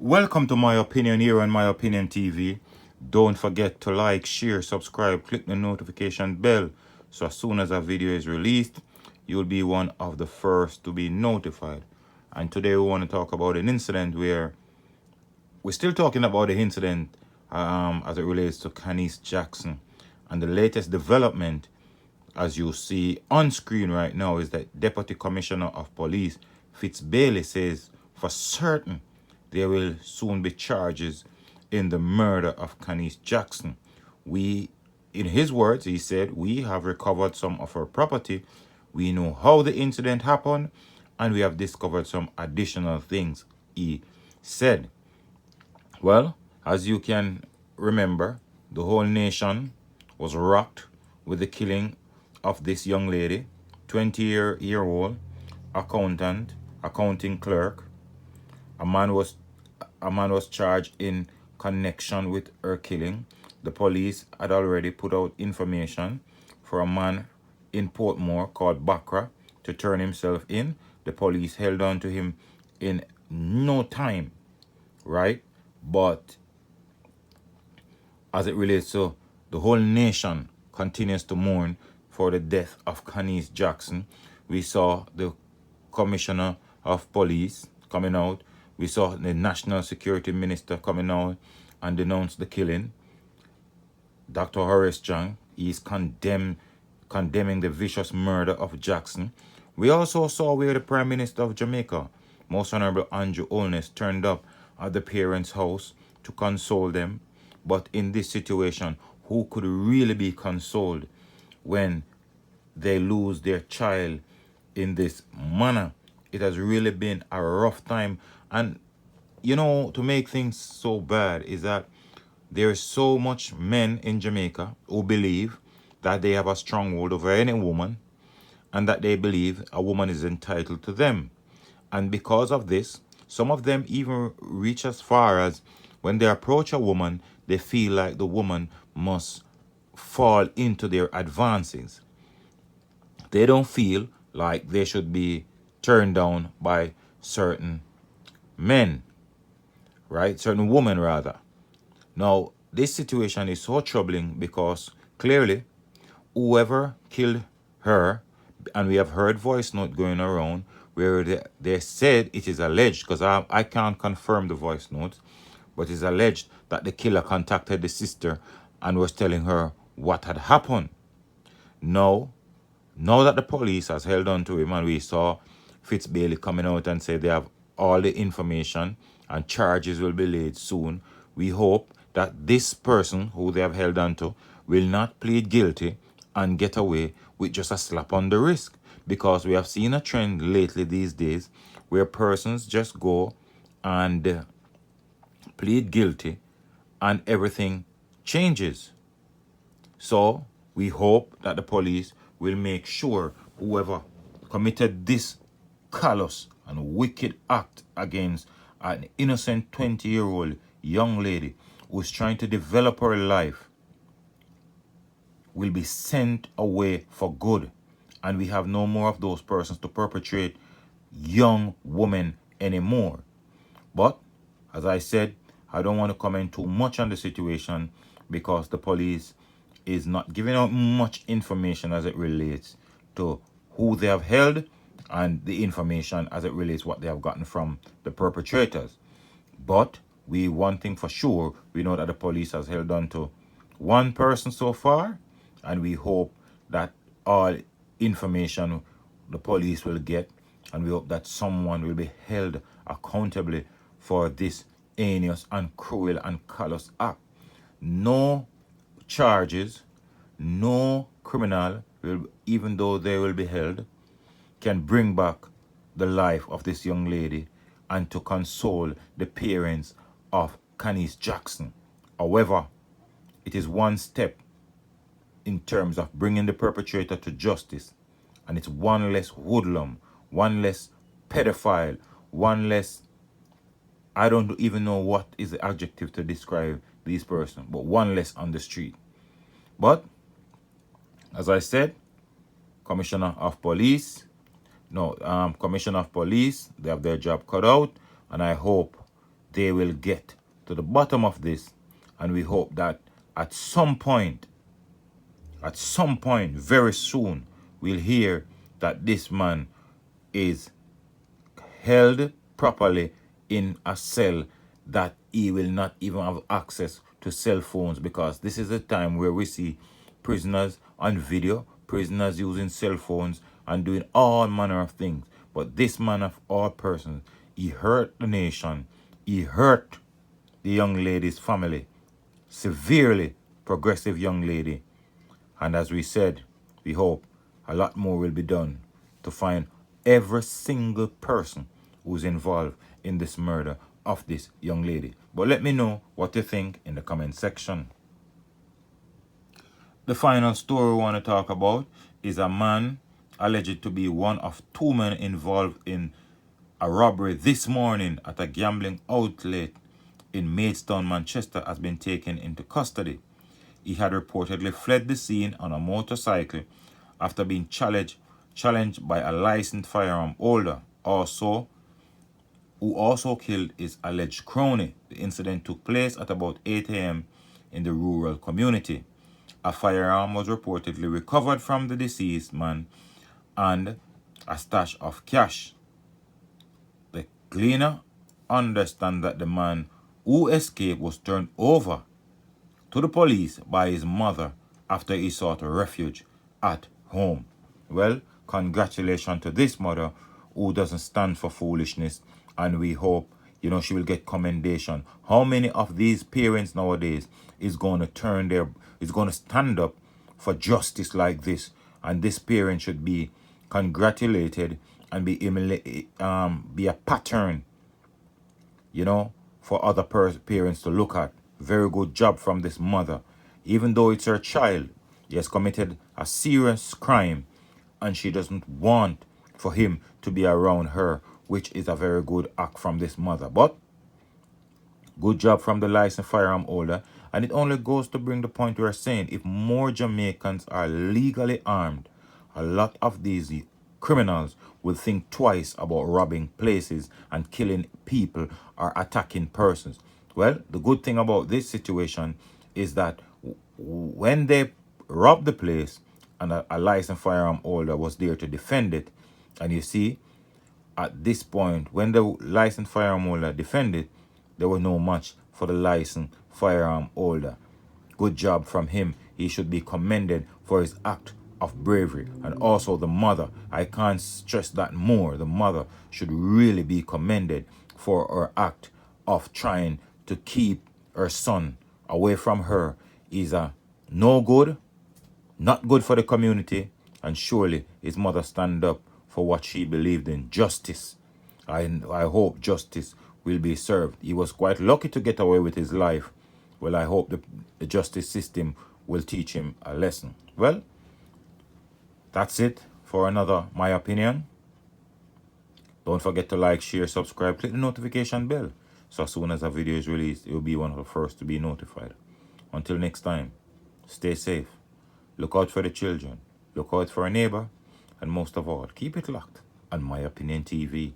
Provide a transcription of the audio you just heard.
Welcome to My Opinion here on My Opinion TV. Don't forget to like, share, subscribe, click the notification bell so as soon as a video is released, you'll be one of the first to be notified. And today we want to talk about an incident where we're still talking about the incident as it relates to Khanice Jackson. And the latest development, as you see on screen right now, is that Deputy Commissioner of Police Fitz Bailey says for certain there will soon be charges in the murder of Khanice Jackson. In his words, he said, we have recovered some of her property. We know how the incident happened, and we have discovered some additional things, he said. Well, as you can remember, the whole nation was rocked with the killing of this young lady, 20-year-old accounting clerk. A man was charged in connection with her killing. The police had already put out information for a man in Portmore called Bakra to turn himself in. The police held on to him in no time, right? But as it relates to the whole nation continues to mourn for the death of Khanice Jackson. We saw the Commissioner of Police coming out. We saw the National Security Minister coming out and denounce the killing. Dr. Horace Jang is condemning the vicious murder of Jackson. We also saw where the Prime Minister of Jamaica, Most Honorable Andrew Holness, turned up at the parents' house to console them. But in this situation, who could really be consoled when they lose their child in this manner? It has really been a rough time. And, to make things so bad is that there's so much men in Jamaica who believe that they have a stronghold over any woman and that they believe a woman is entitled to them. And because of this, some of them even reach as far as when they approach a woman, they feel like the woman must fall into their advances. They don't feel like they should be turned down by certain men, right? Certain women, rather. Now, this situation is so troubling because clearly whoever killed her, and we have heard voice note going around where they said it is alleged, because I can't confirm the voice note, but it's alleged that the killer contacted the sister and was telling her what had happened. Now that the police has held on to him and we saw Fitz Bailey coming out and say they have all the information and charges will be laid soon, we hope that this person who they have held on to will not plead guilty and get away with just a slap on the wrist. Because we have seen a trend lately these days where persons just go and plead guilty and everything changes. So we hope that the police will make sure whoever committed this callous and wicked act against an innocent 20-year-old young lady who is trying to develop her life will be sent away for good. And we have no more of those persons to perpetrate young women anymore. But, as I said, I don't want to comment too much on the situation because the police is not giving out much information as it relates to who they have held and the information as it relates what they have gotten from the perpetrators. But one thing for sure, we know that the police has held on to one person so far, and we hope that all information the police will get, and we hope that someone will be held accountably for this heinous and cruel and callous act. No charges, no criminal, even though they will be held, can bring back the life of this young lady and to console the parents of Khanice Jackson. However, it is one step in terms of bringing the perpetrator to justice, and it's one less hoodlum, one less pedophile, one less, I don't even know what is the adjective to describe these persons, but one less on the street. But as I said, Commissioner of Police, they have their job cut out, and I hope they will get to the bottom of this, and we hope that at some point very soon, we'll hear that this man is held properly in a cell, that he will not even have access to cell phones, because this is a time where we see prisoners on video, prisoners using cell phones and doing all manner of things. But this man of all persons, he hurt the nation, he hurt the young lady's family severely, progressive young lady. And as we said, we hope a lot more will be done to find every single person who's involved in this murder of this young lady. But let me know what you think in the comment section. The final story we want to talk about is a man alleged to be one of 2 men involved in a robbery this morning at a gambling outlet in Maidstone, Manchester, has been taken into custody. He had reportedly fled the scene on a motorcycle after being challenged by a licensed firearm holder, who also killed his alleged crony. The incident took place at about 8 a.m. in the rural community. A firearm was reportedly recovered from the deceased man and a stash of cash. The cleaner understands that the man who escaped was turned over to the police by his mother after he sought refuge at home. Well, congratulations to this mother who doesn't stand for foolishness, and we hope, she will get commendation. How many of these parents nowadays is going to stand up for justice like this? And this parent should be congratulated and be a pattern, for other parents to look at. Very good job from this mother. Even though it's her child, he has committed a serious crime, and she doesn't want for him to be around her, which is a very good act from this mother. But good job from the licensed firearm holder. And it only goes to bring the point we're saying, if more Jamaicans are legally armed, a lot of these criminals will think twice about robbing places and killing people or attacking persons. Well, the good thing about this situation is that when they robbed the place and a licensed firearm holder was there to defend it, and you see, at this point, when the licensed firearm holder defended, there was no match for the licensed firearm holder. Good job from him. He should be commended for his act of bravery. And also the mother, I can't stress that more. The mother should really be commended for her act of trying to keep her son away from her. Is a no good, not good for the community, and surely his mother stand up for what she believed in, justice. I hope justice will be served. He was quite lucky to get away with his life. Well, I hope the justice system will teach him a lesson. Well, that's it for another My Opinion. Don't forget to like, share, subscribe, click the notification bell, so as soon as a video is released, it will be one of the first to be notified. Until next time, stay safe, look out for the children, look out for a neighbor, and most of all, keep it locked on My Opinion TV.